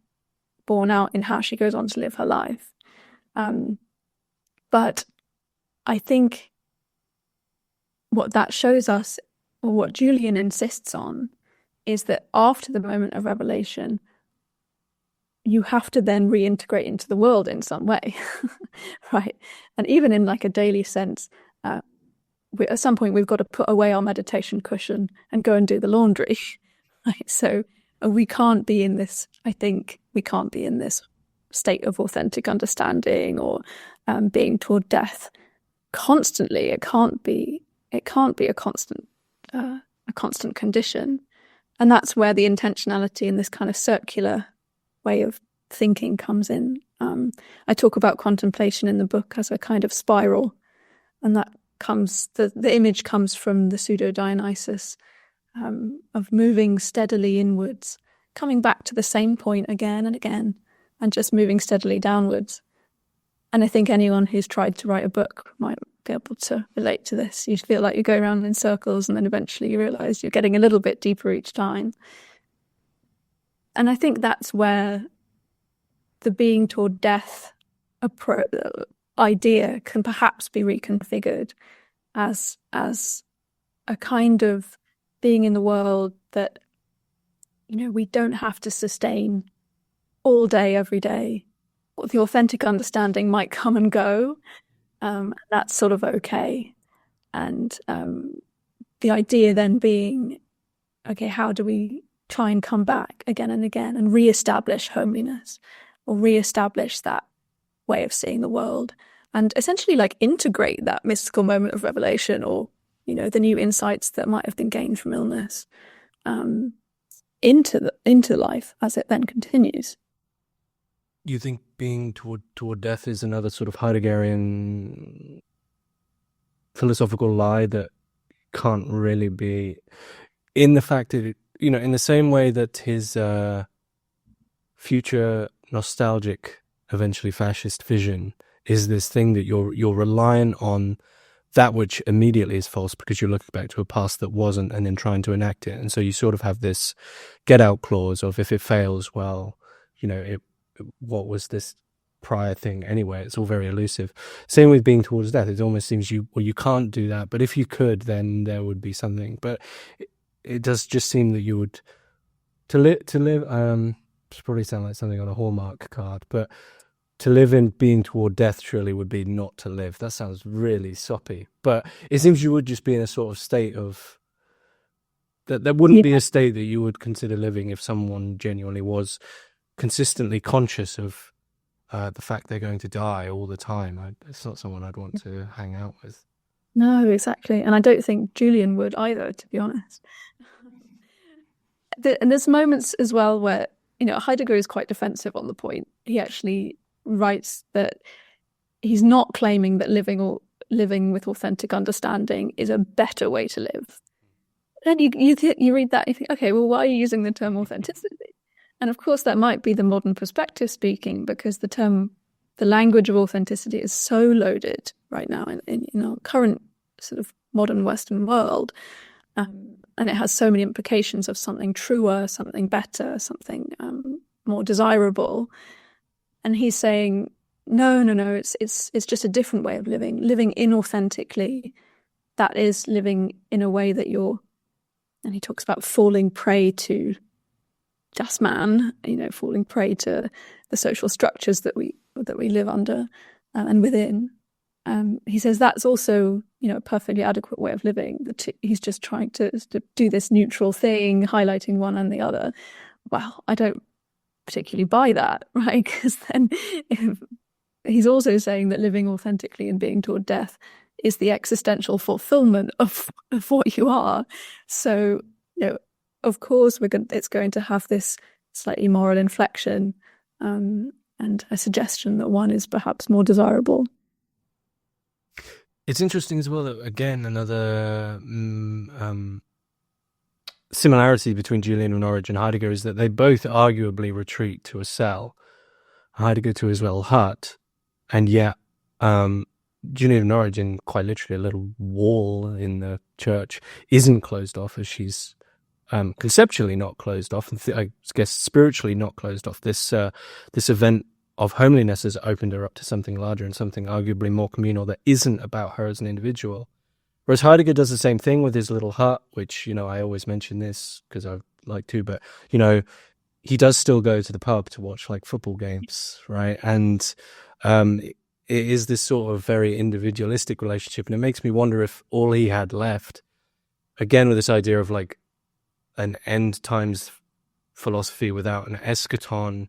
borne out in how she goes on to live her life. But I think what that shows us, or what Julian insists on, is that after the moment of revelation, you have to then reintegrate into the world in some way, right? And even in like a daily sense, at some point we've got to put away our meditation cushion and go and do the laundry, right? So we can't be in this, I think we can't be in this state of authentic understanding or being toward death constantly. It can't be a constant condition. And that's where the intentionality in this kind of circular way of thinking comes in. I talk about contemplation in the book as a kind of spiral, and that comes, the image comes from the pseudo-Dionysus of moving steadily inwards, coming back to the same point again and again, and just moving steadily downwards. And I think anyone who's tried to write a book might be able to relate to this. You feel like you go around in circles and then eventually you realise you're getting a little bit deeper each time. And I think that's where the being toward death idea can perhaps be reconfigured as a kind of being in the world that, we don't have to sustain all day, every day. The authentic understanding might come and go. That's sort of okay. And the idea then being, okay, how do we try and come back again and again and reestablish homeliness, or reestablish that way of seeing the world, and essentially like integrate that mystical moment of revelation, or the new insights that might have been gained from illness into life as it then continues. You think being toward death is another sort of Heideggerian philosophical lie that can't really be, in the fact that in the same way that his future nostalgic, eventually fascist vision is this thing that you're relying on that which immediately is false because you're looking back to a past that wasn't and then trying to enact it. And so you sort of have this get out clause of, if it fails, well, what was this prior thing anyway? It's all very elusive. Same with being towards death. It almost seems you can't do that, but if you could, then there would be something. But it does just seem that you would to live probably sound like something on a Hallmark card, but to live in being toward death surely would be not to live. That sounds really soppy, but it seems you would just be in a sort of state of that. There wouldn't be a state that you would consider living if someone genuinely was consistently conscious of the fact they're going to die all the time. It's not someone I'd want to hang out with. No, exactly. And I don't think Julian would either, to be honest. And there's moments as well where, Heidegger is quite defensive on the point. He actually writes that he's not claiming that living with authentic understanding is a better way to live. And you read that and you think, okay, well, why are you using the term authenticity? And of course, that might be the modern perspective speaking, because the language of authenticity is so loaded right now in our current sort of modern Western world. And it has so many implications of something truer, something better, something more desirable. And he's saying, no, it's just a different way of living inauthentically. That is living in a way that and he talks about falling prey to just man, falling prey to the social structures that we live under and within. He says that's also, a perfectly adequate way of living. He's just trying to do this neutral thing, highlighting one and the other. Well, I don't particularly buy that, right? Because then he's also saying that living authentically and being toward death is the existential fulfillment of what you are. So, of course, it's going to have this slightly moral inflection, and a suggestion that one is perhaps more desirable. It's interesting as well that, again, another similarity between Julian of Norwich and Heidegger is that they both arguably retreat to a cell, Heidegger to his little hut, and yet Julian of Norwich, in quite literally a little wall in the church, isn't closed off, as she's conceptually not closed off, and I guess spiritually not closed off. This event of homeliness has opened her up to something larger and something arguably more communal that isn't about her as an individual. Whereas Heidegger does the same thing with his little hut, which, I always mention this because I like to, but, he does still go to the pub to watch like football games, right? And it is this sort of very individualistic relationship. And it makes me wonder if all he had left, again, with this idea of like an end times philosophy without an eschaton,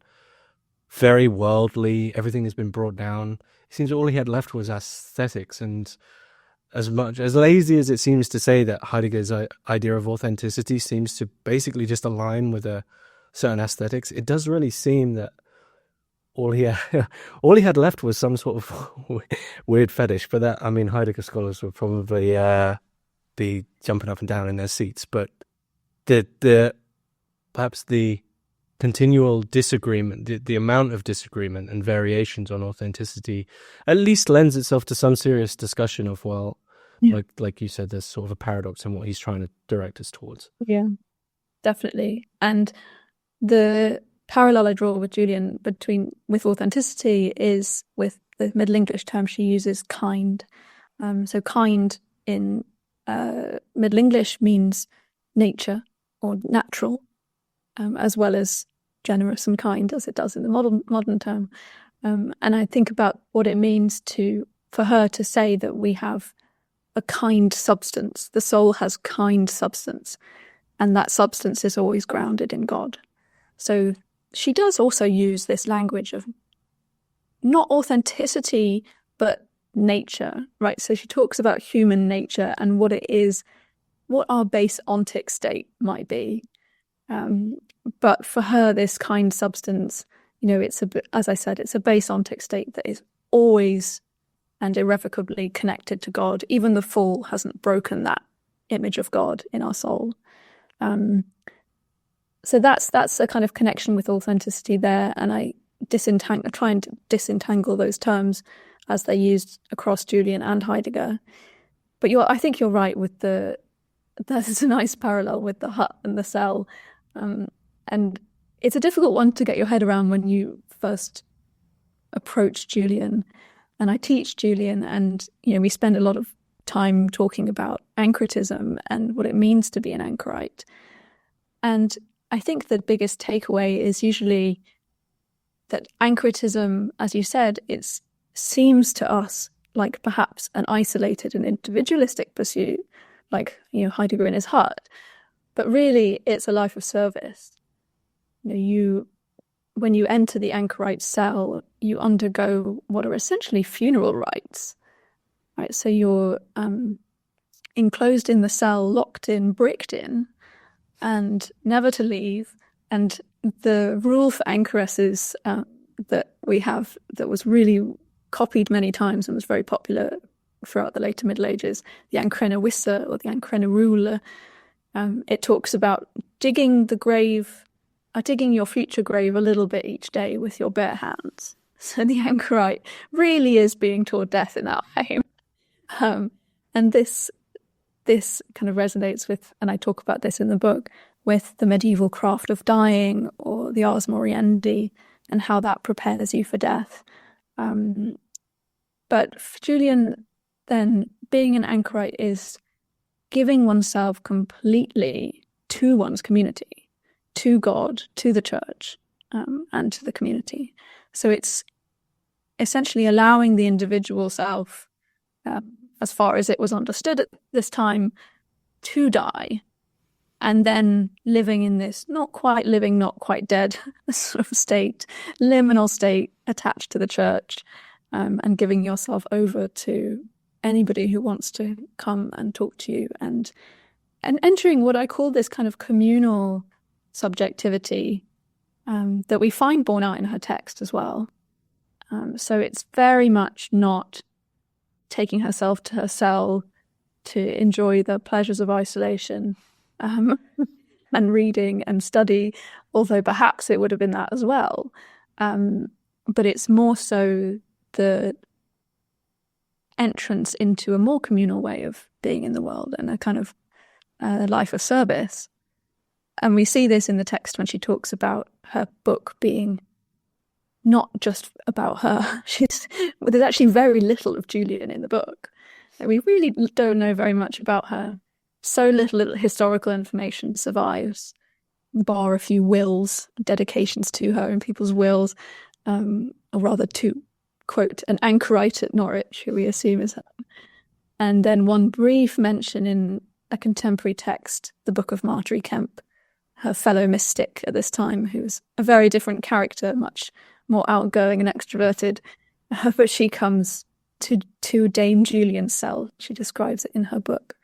very worldly, everything has been brought down. It seems all he had left was aesthetics. And as lazy as it seems to say that Heidegger's idea of authenticity seems to basically just align with a certain aesthetics, it does really seem that all he had left was some sort of weird fetish. But that, Heidegger scholars would probably be jumping up and down in their seats. But perhaps the continual disagreement, the amount of disagreement and variations on authenticity, at least lends itself to some serious discussion of, like you said, there's sort of a paradox in what he's trying to direct us towards. Yeah, definitely. And the parallel I draw with Julian with authenticity is with the Middle English term she uses, kind. So kind in Middle English means nature or natural, as well as generous and kind, as it does in the modern term. And I think about what it means for her to say that we have a kind substance. The soul has kind substance, and that substance is always grounded in God. So she does also use this language of not authenticity, but nature, right? So she talks about human nature and what it is, what our base ontic state might be. But for her, this kind substance, as I said, it's a base ontic state that is always and irrevocably connected to God. Even the fall hasn't broken that image of God in our soul. So that's a kind of connection with authenticity there, and I try and disentangle those terms as they're used across Julian and Heidegger. But I think you're right with there's a nice parallel with the hut and the cell, and it's a difficult one to get your head around when you first approach Julian. And I teach Julian, and we spend a lot of time talking about anchoritism and what it means to be an anchorite. And I think the biggest takeaway is usually that anchoritism, as you said, it seems to us like perhaps an isolated and individualistic pursuit, like Heidegger in his hut. But really, it's a life of service. When you enter the anchorite cell, you undergo what are essentially funeral rites. Right, so you're enclosed in the cell, locked in, bricked in, and never to leave. And the rule for anchoresses that we have, that was really copied many times and was very popular throughout the later Middle Ages, the Ankrene Wisse or the Ankrene Rule, it talks about digging your future grave a little bit each day with your bare hands. So the anchorite really is being toward death in that way. And this kind of resonates with, and I talk about this in the book, with the medieval craft of dying or the ars moriendi and how that prepares you for death. But for Julian, then, being an anchorite is giving oneself completely to one's community, to God, to the church, and to the community. So it's essentially allowing the individual self, as far as it was understood at this time, to die, and then living in this not quite living, not quite dead sort of state, liminal state attached to the church, and giving yourself over to anybody who wants to come and talk to you, and entering what I call this kind of communal subjectivity, that we find borne out in her text as well. So it's very much not taking herself to her cell to enjoy the pleasures of isolation and reading and study, although perhaps it would have been that as well. But it's more so the entrance into a more communal way of being in the world and a kind of life of service. And we see this in the text when she talks about her book being not just about her. There's actually very little of Julian in the book. We really don't know very much about her. So little historical information survives, bar a few wills, dedications to her in people's wills, or rather to, quote, an anchorite at Norwich, who we assume is her. And then one brief mention in a contemporary text, the Book of Marjorie Kemp, her fellow mystic at this time, who's a very different character, much more outgoing and extroverted. But she comes to Dame Julian's cell, she describes it in her book,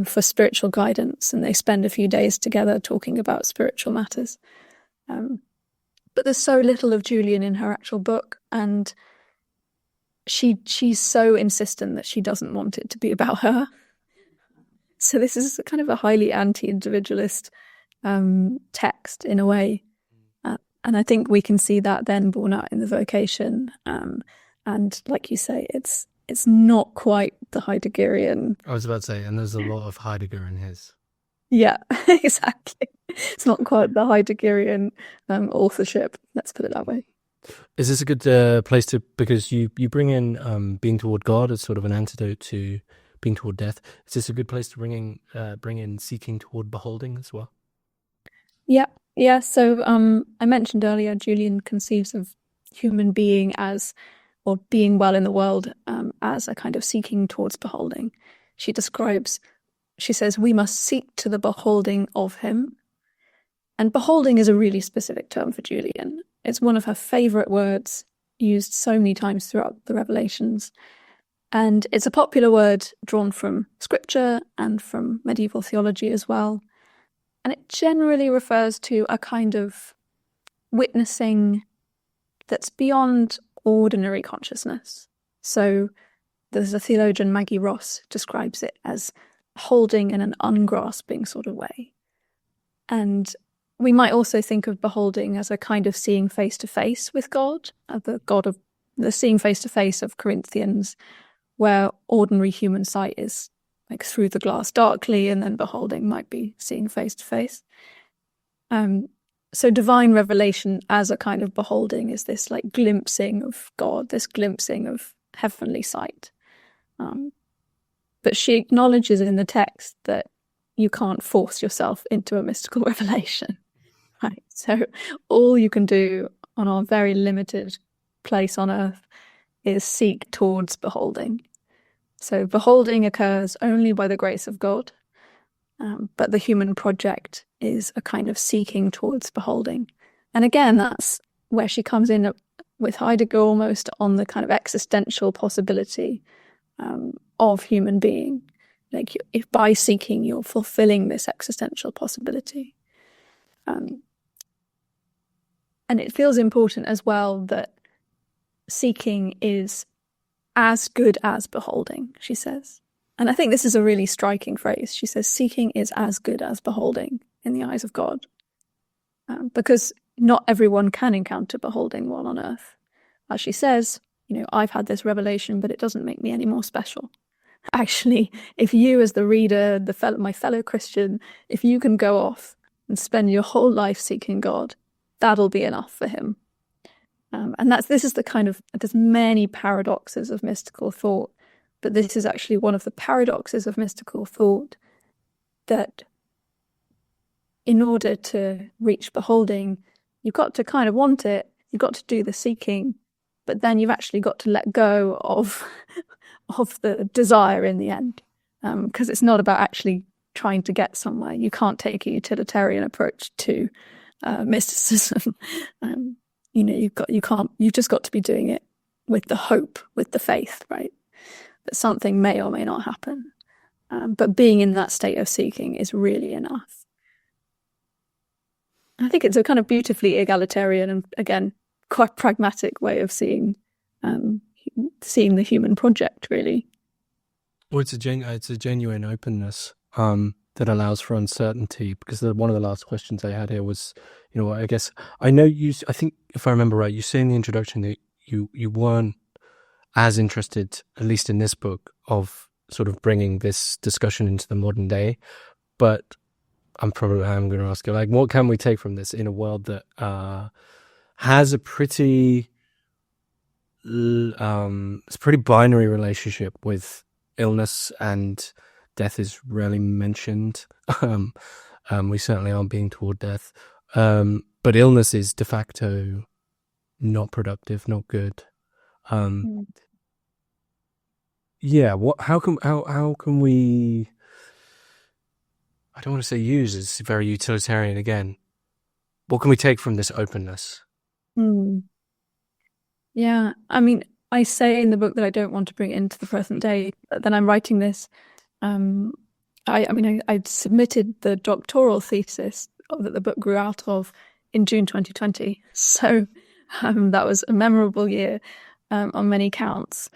for spiritual guidance, and they spend a few days together talking about spiritual matters. But there's so little of Julian in her actual book, and she's so insistent that she doesn't want it to be about her. So this is kind of a highly anti-individualist text in a way. And I think we can see that then borne out in the vocation. And like you say, it's not quite the Heideggerian. I was about to say, and there's a lot of Heidegger in his. Yeah, exactly. It's not quite the Heideggerian authorship, let's put it that way. Is this a good place to, because you bring in being toward God as sort of an antidote to being toward death. Is this a good place to bring in seeking toward beholding as well? Yeah. So I mentioned earlier, Julian conceives of human being as, or being well in the world, as a kind of seeking towards beholding. She says, we must seek to the beholding of him. And beholding is a really specific term for Julian. It's one of her favourite words, used so many times throughout the Revelations. And it's a popular word drawn from scripture and from medieval theology as well. And it generally refers to a kind of witnessing that's beyond ordinary consciousness. So there's a theologian, Maggie Ross, describes it as holding in an ungrasping sort of way. And we might also think of beholding as a kind of seeing face to face with God, the seeing face to face of Corinthians, where ordinary human sight is like through the glass darkly, and then beholding might be seeing face to face. So divine revelation as a kind of beholding is this like glimpsing of God, this glimpsing of heavenly sight. But she acknowledges in the text that you can't force yourself into a mystical revelation. Right. So all you can do on our very limited place on earth is seek towards beholding. So beholding occurs only by the grace of God, but the human project is a kind of seeking towards beholding. And again, that's where she comes in with Heidegger almost on the kind of existential possibility of human being. Like if by seeking you're fulfilling this existential possibility. And it feels important as well that seeking is as good as beholding, she says. And I think this is a really striking phrase. She says, seeking is as good as beholding in the eyes of God. Because not everyone can encounter beholding while on earth. As she says, I've had this revelation, but it doesn't make me any more special. Actually, if you as the reader, my fellow Christian, if you can go off and spend your whole life seeking God, that'll be enough for him. And there's many paradoxes of mystical thought, but this is actually one of the paradoxes of mystical thought, that in order to reach beholding, you've got to kind of want it, you've got to do the seeking, but then you've actually got to let go of the desire in the end, because it's not about actually trying to get somewhere. You can't take a utilitarian approach to mysticism. You've just got to be doing it with the hope, with the faith, right? That something may or may not happen. But being in that state of seeking is really enough. I think it's a kind of beautifully egalitarian and, again, quite pragmatic way of seeing the human project, really. Well, it's a genuine openness that allows for uncertainty, because one of the last questions I had here was, I guess, I think if I remember right, you say in the introduction that you weren't as interested, at least in this book, of sort of bringing this discussion into the modern day, but I'm going to ask you, like, what can we take from this in a world that has a pretty binary relationship with illness, and death is rarely mentioned. We certainly aren't being toward death, but illness is de facto not productive, not good. Yeah. How can we? I don't want to say use, it's very utilitarian again. What can we take from this openness? Yeah, I mean, I say in the book that I don't want to bring it into the present day. But then I'm writing this. I submitted the doctoral thesis that the book grew out of in June 2020. So that was a memorable year on many counts.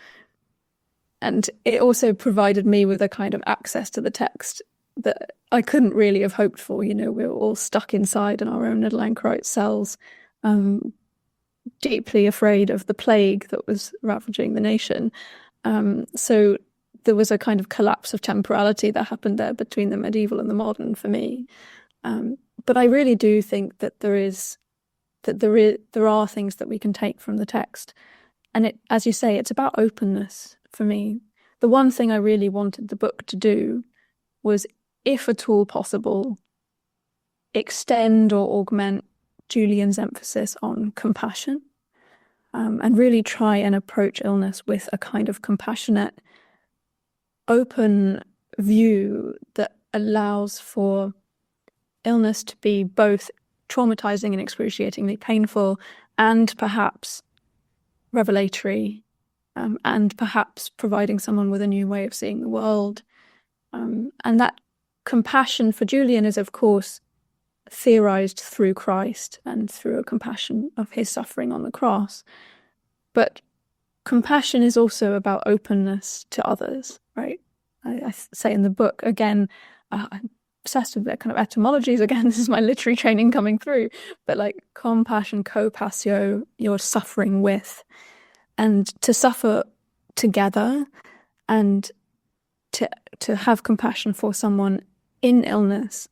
And it also provided me with a kind of access to the text that I couldn't really have hoped for. We were all stuck inside in our own little anchorite cells, deeply afraid of the plague that was ravaging the nation. So there was a kind of collapse of temporality that happened there between the medieval and the modern for me. But I really do think that there are things that we can take from the text. And as you say, it's about openness for me. The one thing I really wanted the book to do was, if at all possible, extend or augment Julian's emphasis on compassion, and really try and approach illness with a kind of compassionate, open view that allows for illness to be both traumatizing and excruciatingly painful, and perhaps revelatory, and perhaps providing someone with a new way of seeing the world. And that compassion for Julian is, of course, theorized through Christ and through a compassion of his suffering on the cross. But compassion is also about openness to others, right? I say in the book, again, I'm obsessed with their kind of etymologies. Again, this is my literary training coming through. But like compassion, co-passio, you're suffering with. And to suffer together and to have compassion for someone in illness,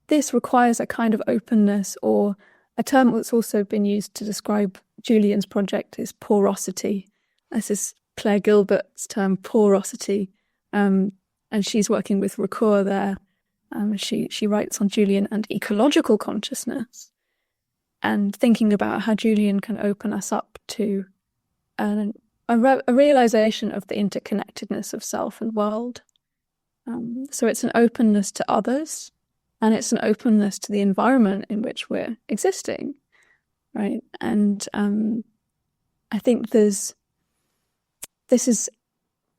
this requires a kind of openness, or a term that's also been used to describe Julian's project is porosity. This is Claire Gilbert's term, porosity, and she's working with Ricoeur there. She writes on Julian and ecological consciousness, and thinking about how Julian can open us up to a realization of the interconnectedness of self and world. So it's an openness to others, and it's an openness to the environment in which we're existing, right? And I think this is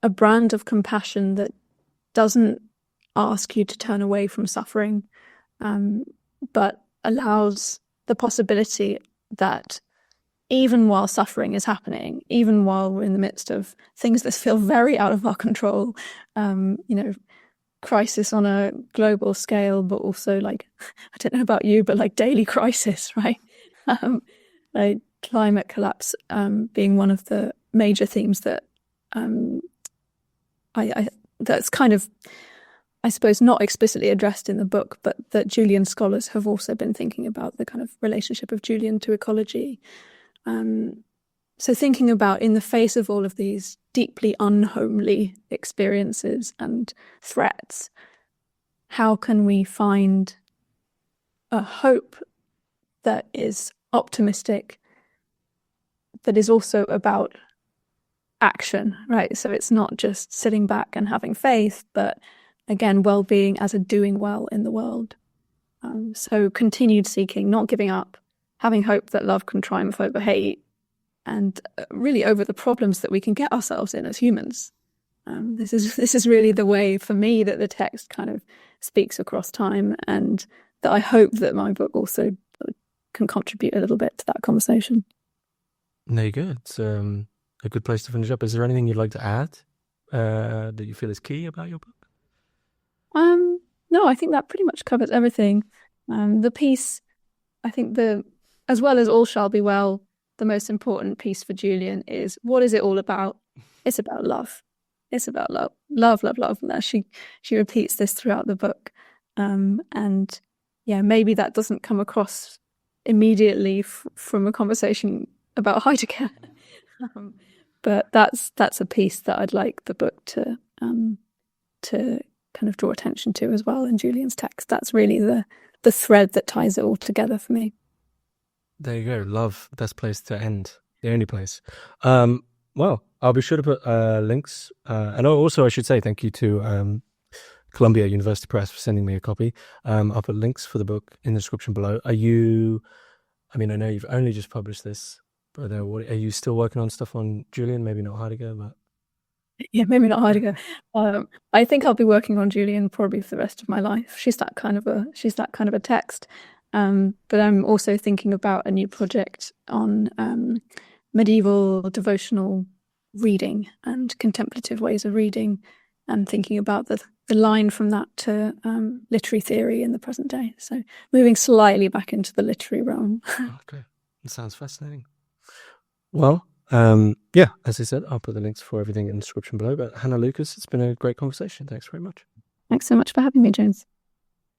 a brand of compassion that doesn't ask you to turn away from suffering, but allows the possibility that even while suffering is happening, even while we're in the midst of things that feel very out of our control, crisis on a global scale, but also like, I don't know about you, but like daily crisis, right? Like climate collapse being one of the major themes that that's kind of, I suppose, not explicitly addressed in the book, but that Julian scholars have also been thinking about the kind of relationship of Julian to ecology. So thinking about, in the face of all of these deeply unhomely experiences and threats, how can we find a hope that is optimistic, that is also about action, right? So it's not just sitting back and having faith, but again, well-being as a doing well in the world. So continued seeking, not giving up, having hope that love can triumph over hate, and really over the problems that we can get ourselves in as humans. This is really the way for me that the text kind of speaks across time, and I hope that my book also can contribute a little bit to that conversation. There you go. It's a good place to finish up. Is there anything you'd like to add that you feel is key about your book? No, I think that pretty much covers everything. The piece, I think as well as all shall be well, the most important piece for Julian is, what is it all about? It's about love. It's about love, love, love, love. And she repeats this throughout the book. And yeah, maybe that doesn't come across immediately from a conversation about Heidegger. But that's a piece that I'd like the book to kind of draw attention to as well in Julian's text. That's really the thread that ties it all together for me. There you go. Love, best place to end. The only place. Well, I'll be sure to put links. And also I should say thank you to Columbia University Press for sending me a copy. I'll put links for the book in the description below. I know you've only just published this, but are you still working on stuff on Julian? Maybe not Heidegger, but... Yeah, maybe not Heidegger. I think I'll be working on Julian probably for the rest of my life. She's that kind of a text. But I'm also thinking about a new project on medieval devotional reading and contemplative ways of reading, and thinking about the line from that to literary theory in the present day. So moving slightly back into the literary realm. Okay, that sounds fascinating. Well, as I said, I'll put the links for everything in the description below. But Hannah Lucas, it's been a great conversation. Thanks very much. Thanks so much for having me, James.